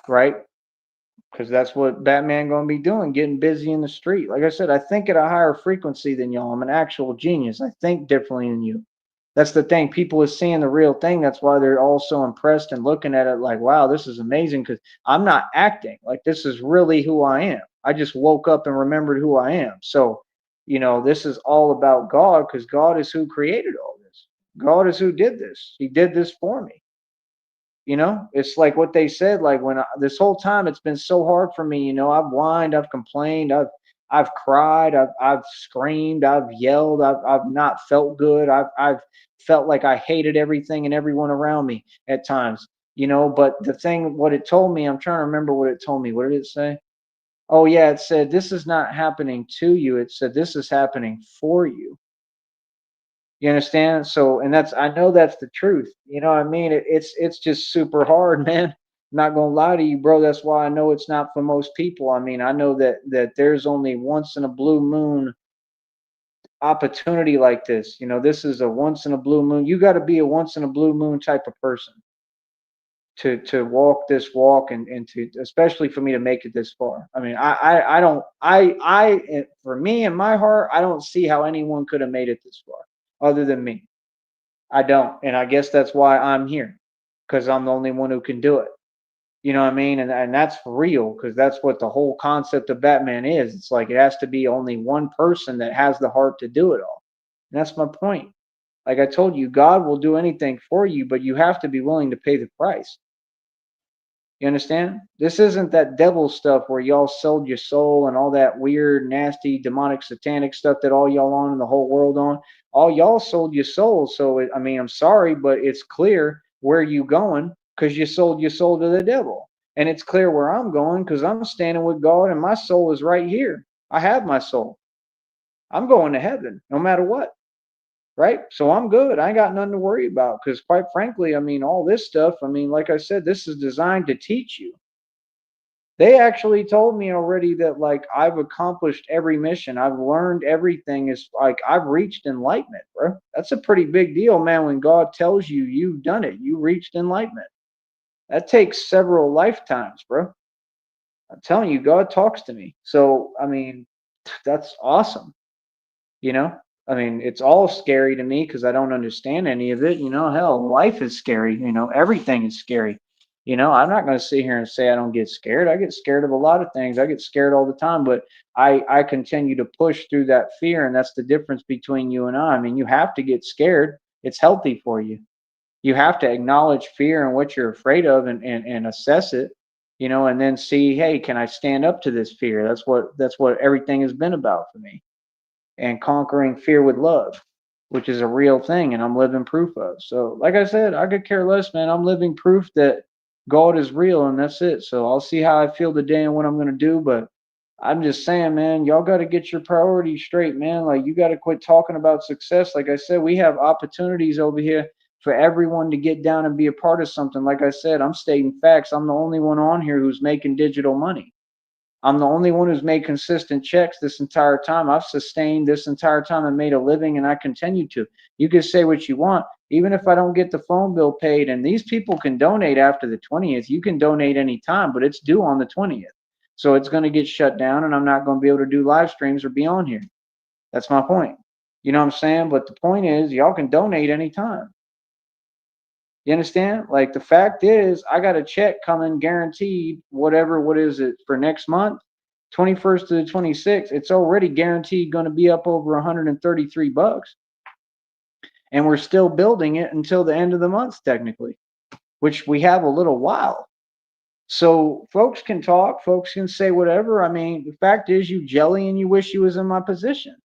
right? Because that's what Batman gonna be doing, getting busy in the street. Like I said, I think at a higher frequency than y'all. I'm an actual genius. I think differently than you. That's the thing. People are seeing the real thing. That's why they're all so impressed and looking at it like, wow, this is amazing. Because I'm not acting. Like, this is really who I am. I just woke up and remembered who I am. So, this is all about God because God is who created all this. God is who did this. He did this for me. It's like what they said. Like, this whole time, it's been so hard for me. I've whined, I've complained, I've cried, I've screamed, I've yelled, I've not felt good. I've felt like I hated everything and everyone around me at times. But the thing, what it told me, I'm trying to remember what it told me. What did it say? Oh yeah, it said this is not happening to you. It said this is happening for you. You understand? So, and I know that's the truth. You know what I mean? It's just super hard, man. I'm not gonna lie to you, bro. That's why I know it's not for most people. I mean, I know that there's only once in a blue moon opportunity like this. This is a once in a blue moon. You got to be a once in a blue moon type of person to walk this walk and to, especially for me to make it this far. I mean, I don't for me in my heart, I don't see how anyone could have made it this far other than me. I don't. And I guess that's why I'm here, because I'm the only one who can do it. You know what I mean? And that's for real, because that's what the whole concept of Batman is. It's like it has to be only one person that has the heart to do it all. And that's my point. Like I told you, God will do anything for you, but you have to be willing to pay the price. You understand? This isn't that devil stuff where y'all sold your soul and all that weird, nasty, demonic, satanic stuff that all y'all on and the whole world on. All y'all sold your soul. So, I mean, I'm sorry, but it's clear where you going because you sold your soul to the devil. And it's clear where I'm going because I'm standing with God and my soul is right here. I have my soul. I'm going to heaven no matter what. Right? So I'm good. I ain't got nothing to worry about because, quite frankly, I mean, all this stuff, I mean, like I said, this is designed to teach you. They actually told me already that, like, I've accomplished every mission. I've learned everything. Is like I've reached enlightenment, bro. That's a pretty big deal, man. When God tells you you've done it, you reached enlightenment. That takes several lifetimes, bro. I'm telling you, God talks to me. So, I mean, that's awesome. You know, I mean, it's all scary to me because I don't understand any of it. Hell, life is scary. Everything is scary. I'm not going to sit here and say I don't get scared. I get scared of a lot of things. I get scared all the time, but I continue to push through that fear. And that's the difference between you and I. I mean, you have to get scared. It's healthy for you. You have to acknowledge fear and what you're afraid of, and assess it, and then see, hey, can I stand up to this fear? That's what everything has been about for me. And conquering fear with love, which is a real thing, and I'm living proof of. So, like I said, I could care less, man. I'm living proof that God is real, and that's it. So I'll see how I feel today and what I'm gonna do. But I'm just saying, man, y'all got to get your priorities straight, man. Like, you got to quit talking about success. Like I said, we have opportunities over here for everyone to get down and be a part of something. Like I said, I'm stating facts. I'm the only one on here who's making digital money. I'm the only one who's made consistent checks this entire time. I've sustained this entire time and made a living, and I continue to. You can say what you want. Even if I don't get the phone bill paid, and these people can donate after the 20th, you can donate anytime, but it's due on the 20th. So it's going to get shut down, and I'm not going to be able to do live streams or be on here. That's my point. You know what I'm saying? But the point is, y'all can donate anytime. You understand? Like, the fact is, I got a check coming guaranteed, whatever, what is it, for next month? 21st to the 26th. It's already guaranteed going to be up over 133 bucks. And we're still building it until the end of the month, technically, which we have a little while. So folks can talk, folks can say whatever. I mean, the fact is, you jelly and you wish you was in my position.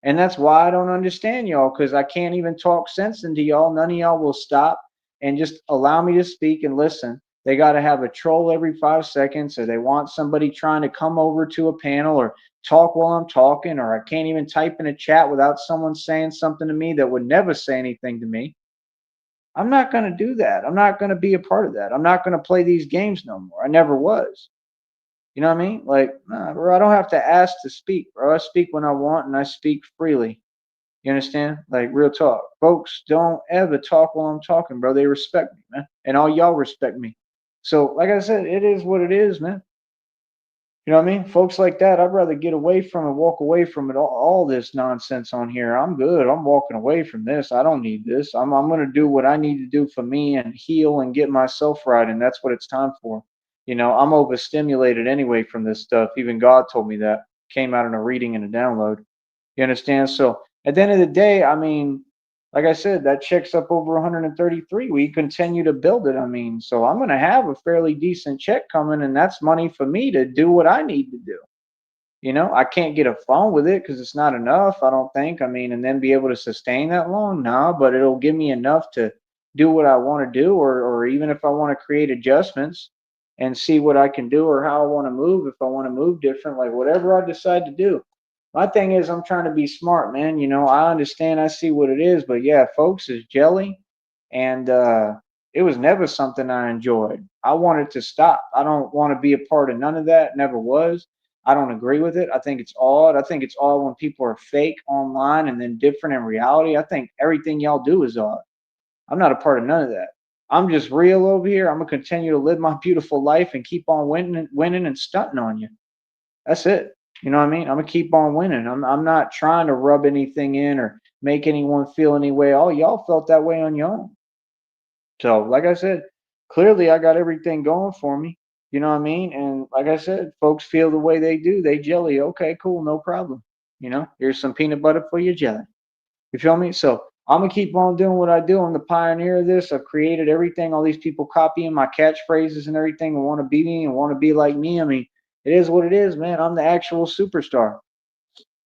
And that's why I don't understand y'all, because I can't even talk sense into y'all. None of y'all will stop and just allow me to speak and listen. They got to have a troll every 5 seconds, or they want somebody trying to come over to a panel or talk while I'm talking, or I can't even type in a chat without someone saying something to me that would never say anything to me. I'm not going to do that. I'm not going to be a part of that. I'm not going to play these games no more. I never was. You know what I mean? Like, nah, bro, I don't have to ask to speak, bro. I speak when I want, and I speak freely. You understand? Like, real talk. Folks don't ever talk while I'm talking, bro. They respect me, man. And all y'all respect me. So, like I said, it is what it is, man. You know what I mean? Folks like that, I'd rather get away from and walk away from it all this nonsense on here. I'm good. I'm walking away from this. I don't need this. I'm going to do what I need to do for me and heal and get myself right. And that's what it's time for. I'm overstimulated anyway from this stuff. Even God told me that. Came out in a reading and a download. You understand? So at the end of the day, I mean, like I said, that check's up over 133. We continue to build it. I mean, so I'm going to have a fairly decent check coming, and that's money for me to do what I need to do. I can't get a phone with it because it's not enough, I don't think. I mean, and then be able to sustain that long, nah, but it'll give me enough to do what I want to do, or even if I want to create adjustments and see what I can do or how I want to move, if I want to move different, like whatever I decide to do. My thing is, I'm trying to be smart, man. I understand, I see what it is, but yeah, folks is jelly, and it was never something I enjoyed. I wanted to stop. I don't want to be a part of none of that. Never was. I don't agree with it. I think it's odd. I think it's odd when people are fake online and then different in reality. I think everything y'all do is odd. I'm not a part of none of that. I'm just real over here. I'm gonna continue to live my beautiful life and keep on winning and stunting on you. That's it. You know what I mean? I'm gonna keep on winning. I'm not trying to rub anything in or make anyone feel any way. Oh, y'all felt that way on your own. So, like I said, clearly I got everything going for me. You know what I mean? And like I said, folks feel the way they do. They jelly. Okay, cool, no problem. Here's some peanut butter for your jelly. You feel me? So I'm gonna keep on doing what I do. I'm the pioneer of this. I've created everything. All these people copying my catchphrases and everything and want to be me and want to be like me. I mean, it is what it is, man. I'm the actual superstar.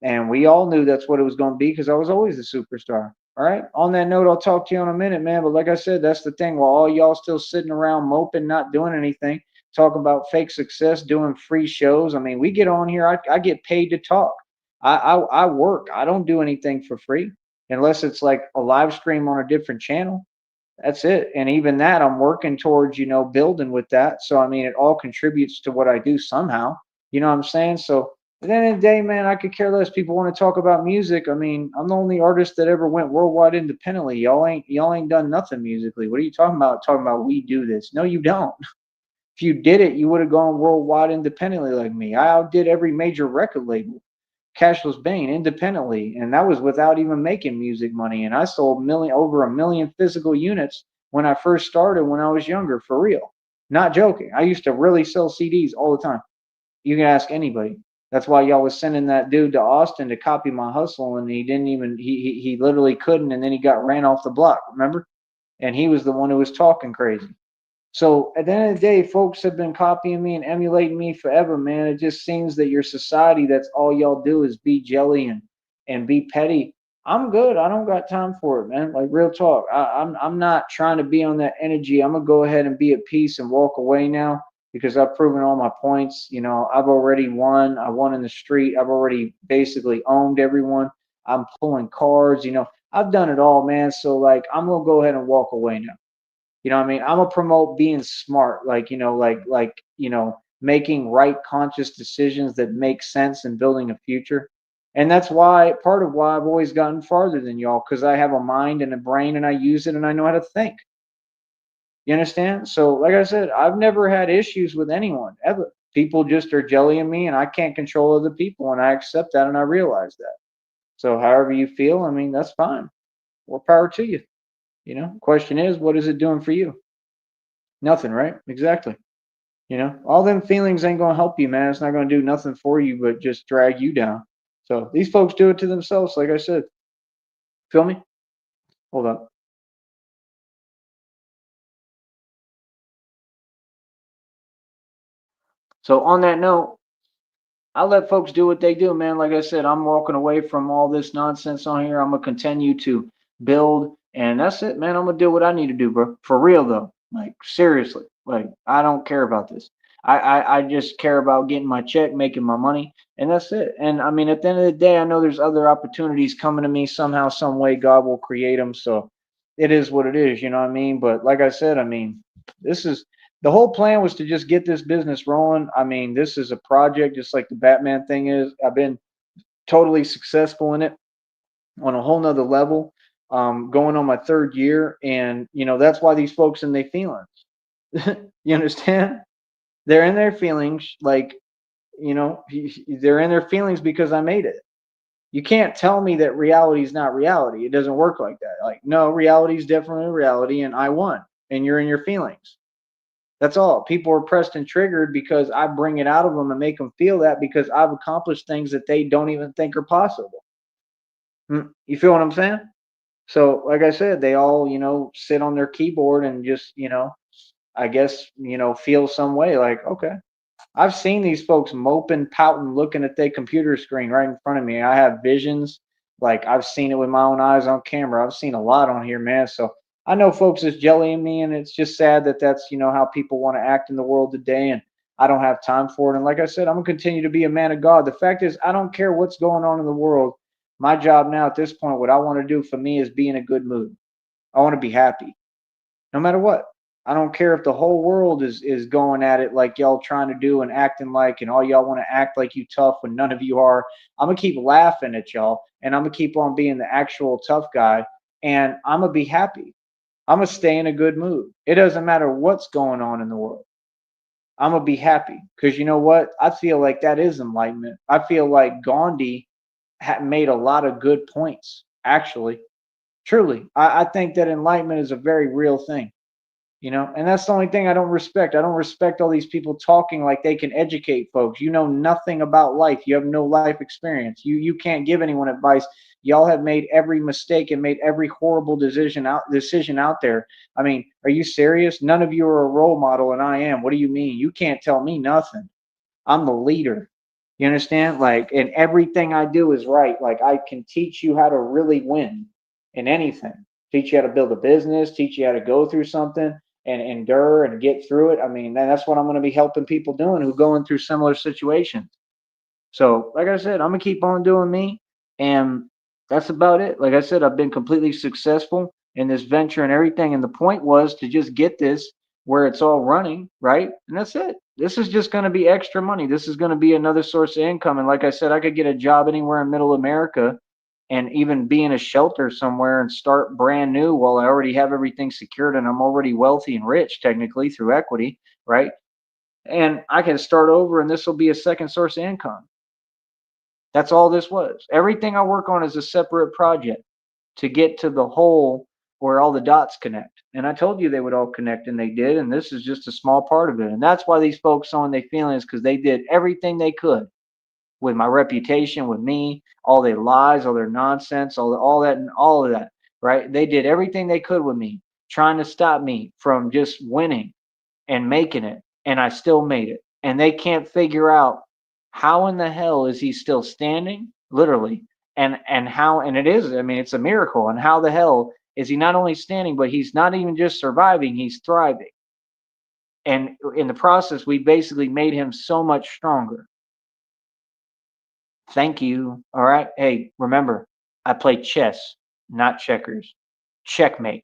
And we all knew that's what it was going to be because I was always the superstar. All right. On that note, I'll talk to you in a minute, man. But like I said, that's the thing. While all y'all still sitting around moping, not doing anything, talking about fake success, doing free shows. I mean, we get on here. I get paid to talk. I work. I don't do anything for free unless it's like a live stream on a different channel. That's it. And even that, I'm working towards, building with that. So, I mean, it all contributes to what I do somehow. You know what I'm saying? So, at the end of the day, man, I could care less. People want to talk about music. I mean, I'm the only artist that ever went worldwide independently. Y'all ain't done nothing musically. What are you talking about? Talking about we do this? No, you don't. If you did it, you would have gone worldwide independently like me. I outdid every major record label. Cashless Bane independently, and that was without even making music money. And I sold over a million physical units when I first started when I was younger, for real. Not joking. I used to really sell CDs all the time. You can ask anybody. That's why y'all was sending that dude to Austin to copy my hustle, and he didn't even he literally couldn't, and then he got ran off the block. Remember? And he was the one who was talking crazy. So at the end of the day, folks have been copying me and emulating me forever, man. It just seems that your society, that's all y'all do is be jelly and be petty. I'm good. I don't got time for it, man. Like real talk. I'm not trying to be on that energy. I'm gonna go ahead and be at peace and walk away now because I've proven all my points. You know, I've already won. I won in the street. I've already basically owned everyone. I'm pulling cards. You know, I've done it all, man. So like, I'm gonna go ahead and walk away now. You know what I mean? I'm gonna promote being smart, like making right conscious decisions that make sense and building a future. And that's why part of why I've always gotten farther than y'all, because I have a mind and a brain and I use it and I know how to think. You understand? So like I said, I've never had issues with anyone ever. People just are jellying me and I can't control other people and I accept that and I realize that. So however you feel, I mean, that's fine. More power to you. You know, question is, what is it doing for you? Nothing, right? Exactly. You know, all them feelings ain't gonna help you, man. It's not gonna do nothing for you but just drag you down. So these folks do it to themselves, like I said. Feel me? Hold up. So on that note, I'll let folks do what they do, man. Like I said, I'm walking away from all this nonsense on here. I'm gonna continue to build, and that's it, man. I'm gonna do what I need to do, bro. For real though. Like seriously. Like I don't care about this. I just care about getting my check, making my money, and that's it. And I mean, at the end of the day, I know there's other opportunities coming to me somehow, some way. God will create them. So it is what it is. You know what I mean? But like I said, I mean, this is the whole plan was to just get this business rolling. I mean, this is a project just like the Batman thing is. I've been totally successful in it on a whole nother level, going on my third year. And, you know, that's why these folks in their feelings. You understand? They're in their feelings, like, you know, they're in their feelings because I made it. You can't tell me that reality is not reality. It doesn't work like that. Like, no, reality is definitely reality, and I won, and you're in your feelings. That's all. People are pressed and triggered because I bring it out of them and make them feel that because I've accomplished things that they don't even think are possible. You feel what I'm saying? So, like I said, they all, you know, sit on their keyboard and just, you know, I guess, you know, feel some way like, okay, I've seen these folks moping, pouting, looking at their computer screen right in front of me. I have visions, like I've seen it with my own eyes on camera. I've seen a lot on here, man. So I know folks is jellying me, and it's just sad that that's how people want to act in the world today, and I don't have time for it. And like I said, I'm gonna continue to be a man of God. The fact is, I don't care what's going on in the world. My job now at this point, what I want to do for me is be in a good mood. I want to be happy no matter what. I don't care if the whole world is going at it like y'all trying to do and acting like, and all y'all want to act like you tough when none of you are. I'm gonna keep laughing at y'all, and I'm gonna keep on being the actual tough guy, and I'm gonna be happy. I'm gonna stay in a good mood. It doesn't matter what's going on in the world. I'm gonna be happy because you know what? I feel like that is enlightenment. I feel like Gandhi made a lot of good points. Actually, truly, I think that enlightenment is a very real thing. And that's the only thing I don't respect. I don't respect all these people talking like they can educate folks. You know nothing about life. You have no life experience. You can't give anyone advice. Y'all have made every mistake and made every horrible decision out there. I mean, are you serious? None of you are a role model, and I am. What do you mean? You can't tell me nothing. I'm the leader. You understand? Like, and everything I do is right. Like, I can teach you how to really win in anything. Teach you how to build a business, teach you how to go through something and endure and get through it. I mean, that's what I'm going to be helping people doing who going through similar situations. So, like I said, I'm gonna keep on doing me, and that's about it. Like I said, I've been completely successful in this venture and everything, and the point was to just get this where it's all running, right? And that's it. This is just gonna be extra money. This is gonna be another source of income. And like I said, I could get a job anywhere in Middle America and even be in a shelter somewhere and start brand new while I already have everything secured and I'm already wealthy and rich technically through equity, right? And I can start over, and this will be a second source of income. That's all this was. Everything I work on is a separate project to get to the whole where all the dots connect. And I told you they would all connect, and they did. And this is just a small part of it. And that's why these folks on their feelings, because they did everything they could with my reputation, with me, all their lies, all their nonsense, all that, and all of that. Right? They did everything they could with me, trying to stop me from just winning and making it, and I still made it. And they can't figure out how in the hell is he still standing, literally, and how, and it is, I mean, it's a miracle. And how the hell is he not only standing, but he's not even just surviving, he's thriving. And in the process, we basically made him so much stronger. Thank you. All right. Hey, remember, I play chess, not checkers. Checkmate.